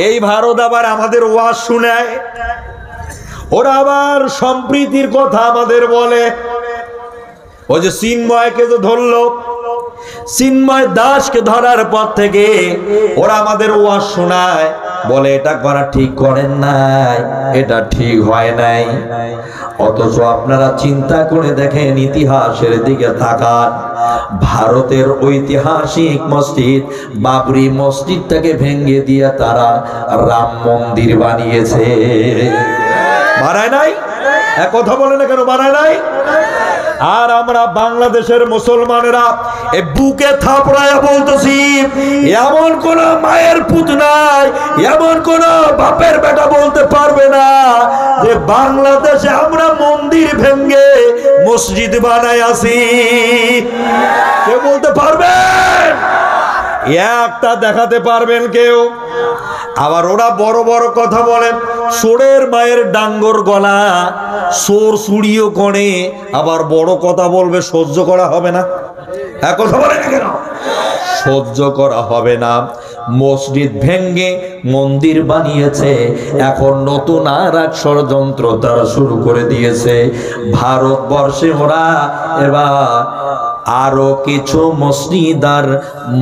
এই ভারত আবার আমাদের ওয়াজ শুনায়, ওরা আবার সম্প্রীতির কথা আমাদের বলে। ওই যে চিন্ময়কে যে ধরলো, চিন্ময় দাসকে ধরার পর থেকে ওরা আমাদের ওয়াজ শোনায়, বলে এটা করা ঠিক করেন নাই, এটা ঠিক হয় নাই। অথচ আপনারা চিন্তা করে দেখেন, ইতিহাসের দিকে তাকান, ভারতের ঐতিহাসিক মসজিদ বাবরি মসজিদটাকে ভেঙে দিয়ে তারা রাম মন্দির বানিয়েছে। বানায় নাই? এক কথা বলে না কেন বানায় নাই? আর আমরা বাংলাদেশের মুসলমানেরা এই বুকে থাপড়ায়া বলতেছি, এমন কোন মায়ের পুত নাই, এমন কোন বাপের বেটা বলতে পারবে না যে বাংলাদেশে আমরা মন্দির ভেঙে মসজিদ বানাই আছি। কে বলতে পারবেন? একটা দেখাতে পারবেন কেউ? আবার ওরা বড় বড় কথা বলেন, সোরের মায়ের ডাঙ্গর গলা, সোর চুড়িও করে, আবার বড় কথা বলবে, সহ্য করা হবে না। এক কথা বলে না কেন? সহ্য করা হবে না। মসজিদ ভেঙ্গে মন্দির বানিয়েছে, এখন নতুন আর এক ষড়যন্ত্র তারা শুরু করে দিয়েছে ভারতবর্ষে। ওরা এবার আরো কিছু মসজিদ আর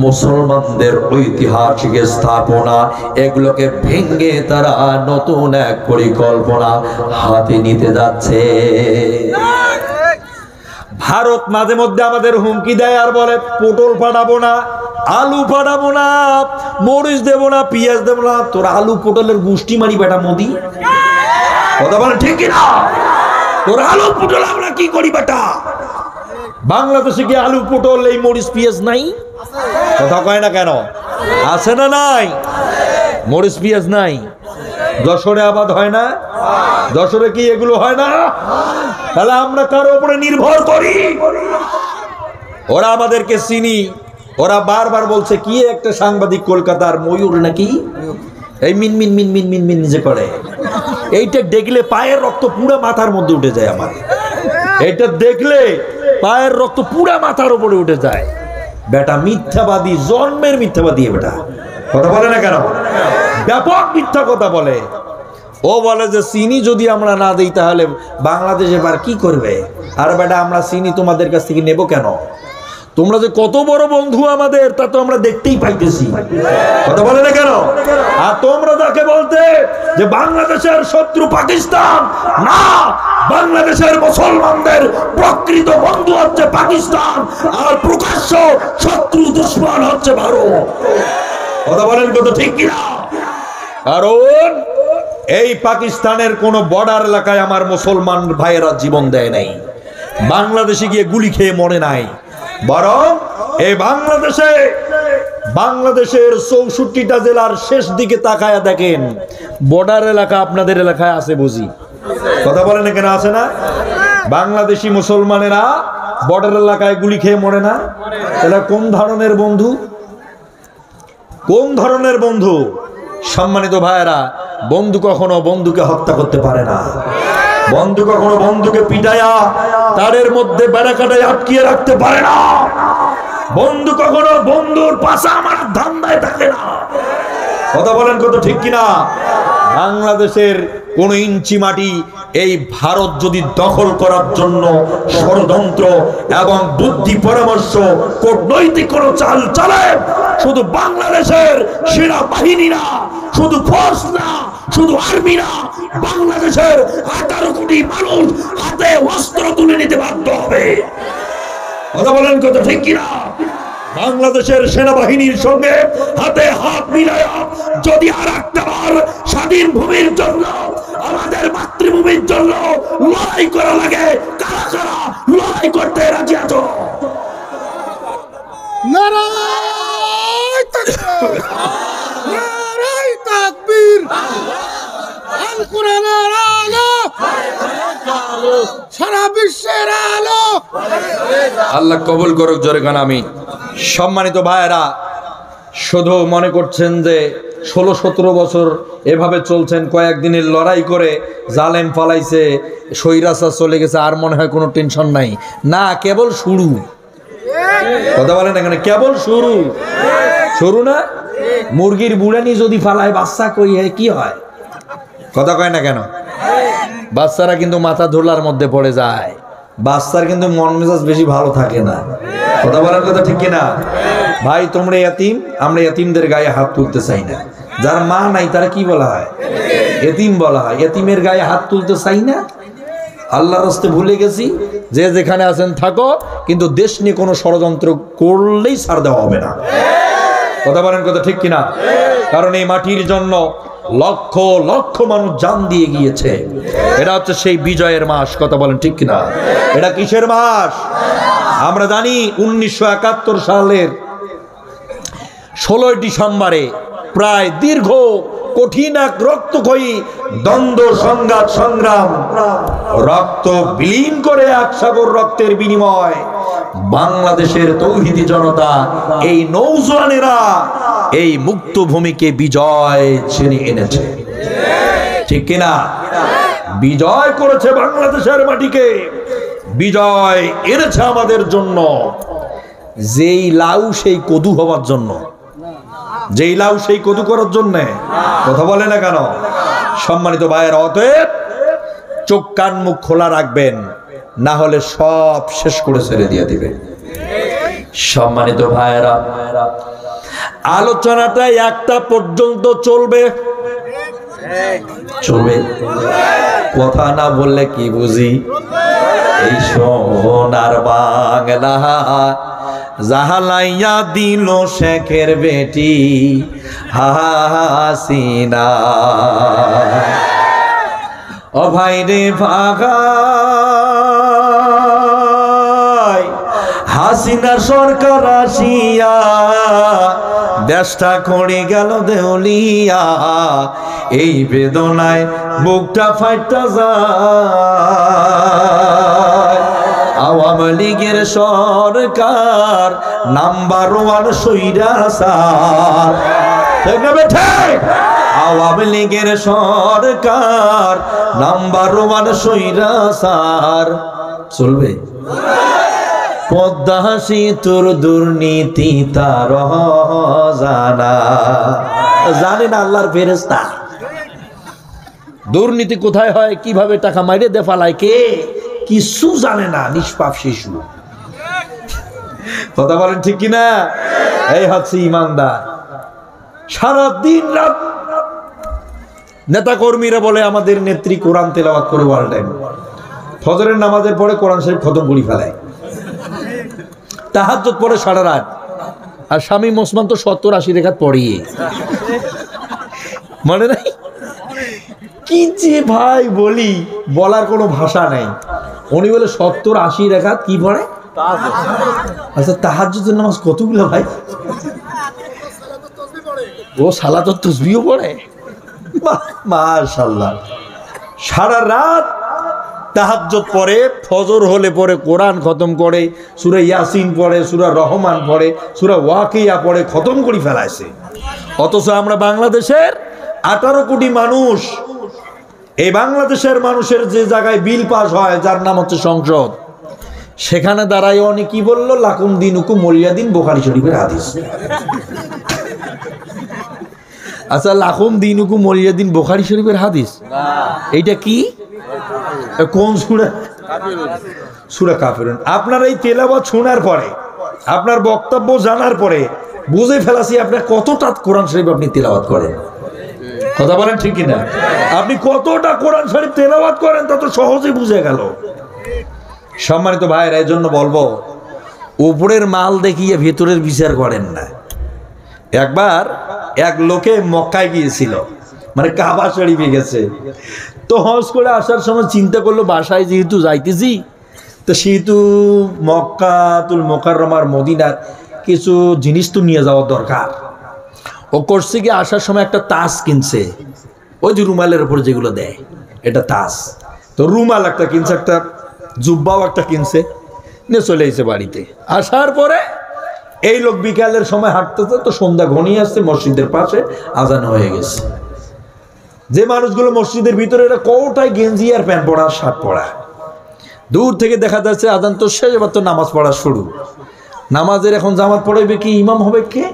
মুসলমানদের ঐতিহাসিক স্থাপনা, এগুলোকে ভেঙ্গে তারা নতুন এক পরিকল্পনা হাতে নিতে যাচ্ছে। ভারত মাঝে মধ্যে আমাদের হুমকি দেয় আর বলে, পটল ফাটাবো না, আলু ফাটাবো না, মরিচ দেবো না, পেঁয়াজ দেবো না। তোর আলু পটলের গুষ্টি মারি বেটা মোদি। কথা বলে ঠিক না? তোর আলু পটল আমরা কি করি বেটা? বাংলাদেশে কি আলু পটল এই মরিচ পেঁয়াজ নাই? কথা কয় না কেন? আছে না নাই? মরিচ পেঁয়াজ নাই? যশোরে আবাদ হয় না? যশোরে কি এগুলো হয় না? তাহলে আমরা কার উপরে নির্ভর করি? ওরা আমাদেরকে চিনি। ওরা বারবার বলছে, কি একটা সাংবাদিক কলকাতার ময়ূর নাকি, এই মিন মিন মিন মিন মিন মিন যে করে, এইটা দেখলে পায়ের রক্ত পুরো মাথার মধ্যে উঠে যায়। আমার এটা দেখলে পায়ের রক্ত পুরো মাথার উপরে উঠে যায়। বেটা মিথ্যাবাদী, জন্মের মিথ্যাবাদী বেটা। কথা বলে না কেন? ব্যাপক মিথ্যা কথা বলে। ও বলে যে চিনি যদি আমরা না দিই তাহলে বাংলাদেশ এবার কি করবে? আর বেটা আমরা চিনি তোমাদের কাছ থেকে নেব কেন? তোমরা যে কত বড় বন্ধু আমাদের, তা তো আমরা দেখতেই পাইতেছি। কথা বলে না কেন? আর তোমরা তাকে বলতে যে বাংলাদেশের শত্রু পাকিস্তান, না, বাংলাদেশের মুসলমানদের প্রকৃত বন্ধু হচ্ছে পাকিস্তান, আর প্রকাশ্য শত্রু দুশ্মন হচ্ছে ভারত। কথা বলেন কত ঠিক কিনা? কারণ এই পাকিস্তানের কোন বর্ডার এলাকায় আমার মুসলমান ভাইয়েরা জীবন দেয় নাই, বাংলাদেশে গিয়ে গুলি খেয়ে মরে নাই। বরং এই বাংলাদেশের 64টা জেলার শেষ দিকে তাকায়া দেখেন, বর্ডার এলাকা আপনাদের এলাকায় আছে বুঝি। কথা বলেন না কেন? আছে না? বাংলাদেশি মুসলমানেরা বর্ডার এলাকায় গুলি খেয়ে মরে না? এটা কোন ধরনের বন্ধু? কোন ধরনের বন্ধু? সম্মানিত ভাইয়েরা, বন্ধু কখনো বন্ধুকে হত্যা করতে পারে না। বন্ধু কখনো বন্ধুকে পিটায়া তারের মধ্যে বেড়াকাটায় আটকিয়ে রাখতে পারে না। বন্ধু কখনো বন্ধুর পাশা আমার ধান্দায় থাকে না। কথা বলেন কত ঠিক কিনা? বাংলাদেশের কোন ইঞ্চি মাটি এই ভারত যদি দখল করার জন্য ষড়যন্ত্র এবং বুদ্ধি পরামর্শ কূটনৈতিক কোন চাল চালায়, শুধু বাংলাদেশের সেনাবাহিনী না, শুধু ফোর্স না, শুধু আর্মি না, বাংলাদেশের 18 কোটি মানুষ হাতে অস্ত্র তুলে নিতে বাধ্য হবে। কথা বলেন কত ঠিক কিনা? বাংলাদেশের সেনাবাহিনীর সঙ্গে হাতে হাত মিলায়া যদি আর একটাবার স্বাধীন ভূমির জন্য, আমাদের মাতৃভূমির জন্য লড়াই করা লাগে, কারা কারা লড়াই করতে রাজি আছো? নারায়ে তাকবীর, নারায়ে তাকবীর, আল কোরআনের আলো, সারা বিশ্বের আলো। আল্লাহ কবুল করুক, জোরে গান আমি। সম্মানিত ভাইয়েরা, শুধু মনে করছেন যে 16-17 বছর এভাবে চলছেন, কয়েকদিনের লড়াই করে জালেম পালাইছে, স্বৈরাচার চলে গেছে, আর মনে হয় কোনো টেনশন নাই? না, কেবল শুরু। কথা বলেন এখানে, কেবল শুরু। শুরু না? মুরগির বুড়ানি যদি ফালায় বাচ্চা কই হয় কি হয়? কথা কয় না কেন? বাচ্চারা কিন্তু মাথা ধুলার মধ্যে পড়ে যায়, বাচ্চার কিন্তু মন মেজাজ বেশি ভালো থাকে না। কথা বলার কথা ঠিক কিনা ভাই? তোমরা এতিম, আমরা এতিমদের গায়ে হাত তুলতে চাই না। যার মা নাই তারা কি বলা হয়? এতিম বলা হয়। এতিমের গায়ে হাত তুলতে চাই না। আল্লাহর রাস্তে ভুলে গেছি, যে যেখানে আছেন থাকো, কিন্তু দেশ নিয়ে কোনো ষড়যন্ত্র করলেই ছাড় দেওয়া হবে না। কথা বলেন কথা ঠিক কিনা? কারণ এই মাটির জন্য লক্ষ লক্ষ মানুষ জান দিয়ে গিয়েছে। এটা হচ্ছে সেই বিজয়ের মাস। কথা বলেন ঠিক কিনা? এটা কিসের মাস? আমরা জানি 1971 সালের 16 ডিসেম্বরে প্রায় দীর্ঘ কঠিন এক রক্তক্ষয়ী দ্বন্দ্ব, সংঘাত, সংগ্রাম, রক্ত বিলীন করে এক সাগর রক্তের বিনিময় বাংলাদেশের তৌহিদি জনতা, এই নৌজওয়ানেরা এই মুক্ত ভূমিকে বিজয় ছিনিয়ে এনেছে। ঠিক কিনা? বিজয় করেছে বাংলাদেশের মাটিকে, বিজয় এনেছে আমাদের জন্য। যেই লাউ সেই কদু হওয়ার জন্য, যেই লাউ সেই কদু করার জন্য। কথা বলে না কেন? সম্মানিত ভাইয়েরা, অতএব চোখ কান মুখ খোলা রাখবেন, না হলে সব শেষ করে ছেড়ে দিয়ে দিবে। সম্মানিত ভাইয়েরা, আলোচনাটা একটা পর্যন্ত চলবে। চলবে, কথা না বললে কি বুঝি? এই সোনার বাংলা জাহালাইয়া দিল শেখের বেটি হাসিনা। ও ভাই রে ভাগাই, হাসিনা সরকার আসিয়া দেশটা করে গেল দেউলিয়া। এই বেদনায় বুকটা ফাইটা যায়। আওয়ামী লীগের সরকার নাম্বার 1 স্বৈরাচার। আওয়ামী লীগের সরকার নাম্বার 1 স্বৈরাচার। চলবে? পদ্মা সেতুর দুর্নীতি তার জানা, জানেন আল্লাহর ফেরেশতা। দুর্নীতি কোথায় হয়, কিভাবে টাকা মাইরে দেফালায় কে, কিছু জানে না, নিষ্পাপ শিশু। কথা বলেন ঠিক কিনা? এই হচ্ছে ইমানদার। সারা দিন রাত নেতা কর্মীরা বলে আমাদের নেত্রী কোরআন তেলাওয়াত করে অল টাইম। ফজরের নামাজের পরে কোরআন শরীফ খতম করে ফেলায়, তাহাজ্জুদ পড়ে সারা রাত। আর স্বামী ওসমান তো 70-80 রাকাত পড়িয়ে, মনে নাই? কি যে ভাই বলি, বলার কোনো ভাষা নাই। উনি বলে 70-80 রাকাত কি পড়ে? আচ্ছা, তাহাজ্জুদের নামাজ কতগুলো ভাই? ও সালাতুত তাসবিহ পড়ে। মাশাআল্লাহ, সারা রাত তাহাজ্জুদ পড়ে, ফজর হলে পরে কোরআন খতম করে, সূরা ইয়াসিন পড়ে, সূরা রহমান পড়ে, সূরা ওয়াকিয়া পড়ে, খতম করে ফেলাইছে। অথচ আমরা বাংলাদেশের 18 কোটি মানুষ, এই বাংলাদেশের মানুষের যে জায়গায় বিল পাস হয়, যার নাম হচ্ছে সংসদ, সেখানে দাঁড়ায় উনি কি বললো? লাকুম দিনুকুম ওয়ালিয়া দিন, বুখারী শরীফের হাদিস। আচ্ছা, লাকুম দিনুকুম ওয়ালিয়া দিন বুখারী শরীফের হাদিস, এইটা কি? কোন সূরা? সূরা কাফিরুন। আপনার এই তেলাওয়াত শোনার পরে, আপনার বক্তব্য জানার পরে বুঝে ফেলাছি আপনার কতটা কোরআন শরীফ আপনি তেলাওয়াত করেন। কথা বলেন ঠিক কিনা? আপনি কতটা কোরআন শরীফ তেলাওয়াত করেন তা তো সহজেই বুঝে গেল। সম্মানিত ভাইরা, এই জন্য বলবো, উপরের মাল দেখিয়ে ভেতরের বিচার করেন না। একবার এক লোকে মক্কায় গিয়েছিল, মানে কাবা শরীফে গেছে। তো হজ করে আসার সময় চিন্তা করলো, বাসায় যেহেতু যাইতেছি, তো সেহেতু মক্কাতুল মুকাররমার মদিনার কিছু জিনিস তো নিয়ে যাওয়ার দরকার। ও করছে কি, আসার সময় একটা তাস কিনছে, ওই যে রুমালের উপর যেগুলো দেয়, এটা তাস। তো রুমাল একটা কিনছে, একটা জুব্বাও একটা কিনছে, নিয়ে চলে এসেছে বাড়িতে। আসার পরে এই লোক বিকালের সময় হাঁটতেছে, তো সন্ধ্যা ঘনিয়ে আসছে, মসজিদের পাশে আজান হয়ে গেছে। যে মানুষগুলো মসজিদের ভিতরে, এরা কোটায় গেঞ্জি আর প্যান্ট পরা, শার্ট পরা। দূর থেকে দেখা যাচ্ছে আজান তো শেষ, এবার তো নামাজ পড়া শুরু। নামাজের এখন জামাত পড়াইবে কি, ইমাম হবে কে?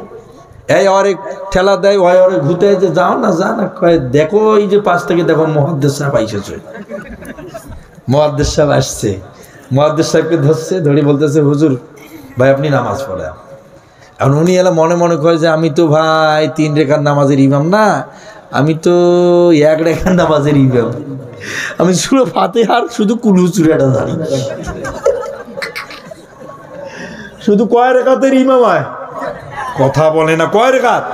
এই অরে ঠেলা দেয়, ওই অরে ঘুতে যে যাও না যা না, কয় দেখো এই যে পাশ থেকে দেখো মুহাদ্দিস সাহেব আইসেছে। মুহাদ্দিস সাহেব আসছে, মুহাদ্দিস সাহেবকে ধরছে, ধরে বলতেছে হুজুর ভাই আপনি নামাজ পড়েন। এখন উনি এলা মনে মনে কয় যে আমি তো ভাই 3 রেখার নামাজের ইমাম না, আমি তো 1 রেখার নামাজের ইমাম, আমি সূরা ফাতিহার শুধু কুলু সূরাটা জানি। শুধু কয় রেখাতের ইমাম হয়? কথা বলে না, কয় রেখাত?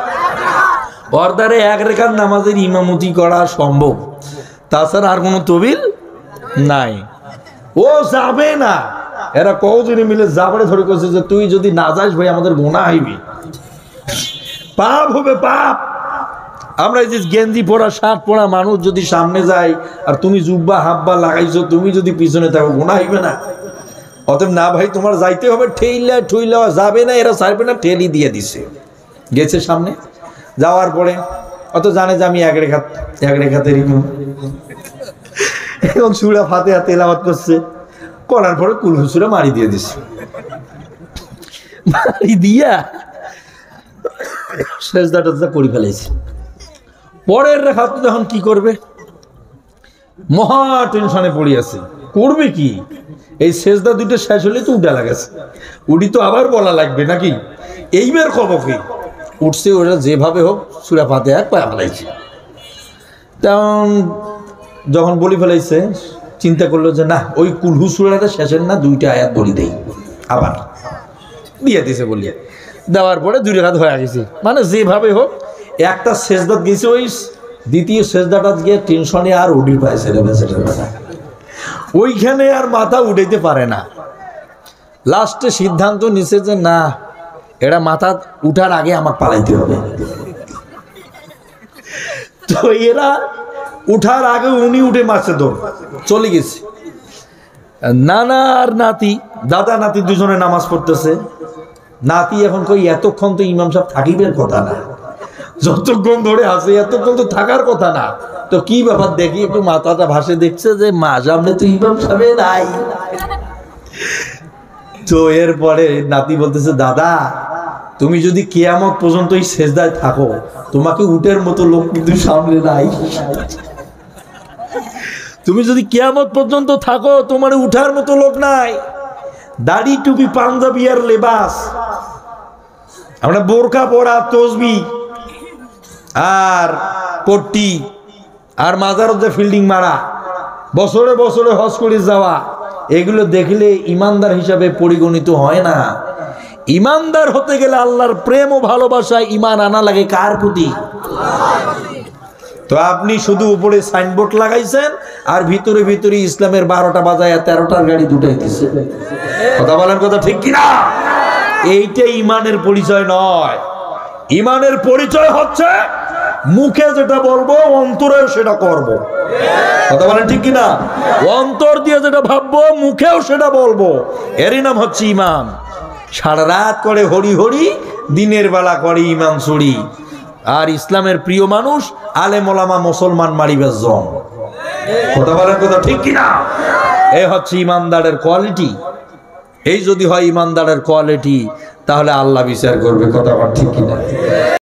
ওর দ্বারা 1 রেখার নামাজের ইমামতি করা সম্ভব, তাছাড়া আর কোনো তবিল নাই। ও যাবে না, এরা কজনে মিলে যাবড়ে ধরে করছে যে তুই যদি না যাস ভাই আমাদের গুনাহ হইবে, পাপ হবে পাপ। আমরা এই যে গেঞ্জি পরা শার্ট পরা মানুষ যদি সামনে যাই আর তুমি জুব্বা হাব্বা লাগাইছো, তুমি যদি পিছনে থাকো গুনাহ হইবে না? অতএব না ভাই তোমার যাইতে হবে, ঠেইলা ঠুইলা যাবে না, এরা ছাড়বে না, ঠেলি দিয়ে দিছে। গেছে সামনে, যাওয়ার পরে অত জানে যে আমি 1 রেখাতের ইমাম। এখন সূরা ফাতিহা তেলাওয়াত করছে, করার পরে কুল সূরা মারি দিয়ে দিছে। মারি দিয়া সেজদাটা করে ফেলেছে। পরের রেখাত যখন কি করবে, মহা টেনশনে পড়ে আছে, করবে কি? এই সেজদা 2টা শেষ হলে তো উঠা লাগাছে, উঠি তো আবার বলা লাগবে নাকি, এইবার কব কি? উঠছে, ওরা যেভাবে হোক সূরা ফাতিহা পায়া ফেলাইছে। তখন যখন বলি ফেলাইছে, চিন্তা করলো যে না ওই কুলহু সূরাটা শেষের না 2টা আয়াত বলি দেই, আবার দিয়ে দিছে। বলিয়া দেওয়ার পরে 2 রেখাত হয়ে গেছে, মানে যেভাবে হোক একটা সেজদাত গেছে, ওই দ্বিতীয় সেজদাটা গিয়ে টেনশনে আর উঠির পাইছে না, ওইখানে আর মাথা উঠাইতে পারে না। লাস্টে সিদ্ধান্ত নিছে যে না, এটা মাথা উঠার আগে আমাকে পালাইতে হবে। তো এরা উঠার আগে উনি উঠে মারছে, দৌড় চলে গেছে। নানা আর নাতি, দাদা নাতি দুজনে নামাজ পড়তেছে। নাতি এখন কই এতক্ষণ তো ইমাম সাহেব থাকিবের কথা না, যতক্ষণ ধরে আছে এতক্ষণ তো থাকার কথা না, তো কি ব্যাপার দেখি, একটু মাথাটা ভাসে দেখছে যে মা সামনে তো ইমাম সাহেব নাই। তো এরপরে নাতি বলতেছে দাদা তুমি যদি কিয়ামত পর্যন্ত এই সেজদায় থাকো, তোমাকে উটের মতো লোক কিন্তু সামনে নাই। তুমি যদি কিয়ামত পর্যন্ত থাকো, তোমার উঠার মতো লোক নাই। দাড়ি টুপি পাঞ্জাবি আর লেবাস, আমরা বোরকা পরা, তসবি আর পট্টি আর মাজারত ফিল্ডিং মারা, বছরে বছরে হজ করে যাওয়া, এগুলো দেখলে ইমানদার হিসাবে পরিগণিত হয় না। ইমানদার হতে গেলে আল্লাহর প্রেম ও ভালোবাসায় ইমান আনা লাগে কার প্রতি? তো আপনি শুধু উপরে সাইনবোর্ড লাগাইছেন আর ভিতরে ভিতরে ইসলামের 12টা বাজায় 13টার গাড়ি দুটাইতেছে। কথা বলেন, কথা ঠিক কিনা? এইটা ইমানের পরিচয় নয়। ইমানের পরিচয় হচ্ছে মুখে যেটা বলবো অন্তরেও সেটা করব। কথা বলেন ঠিক কিনা? অন্তর দিয়ে যেটা ভাববো মুখেও সেটা বলবো, এরই নাম হচ্ছে ইমান। সারা রাত করে হরি হরি, দিনের বেলা করে ইমান চুরি। আর ইসলামের প্রিয় মানুষ আলেম ওলামা মুসলমান মারিবার জম। কথা বলেন, কথা ঠিক কিনা? এই হচ্ছে ইমানদারের কোয়ালিটি। এই যদি হয় ইমানদারের কোয়ালিটি, তাহলে আল্লাহ বিচার করবে। কথা ঠিক কিনা?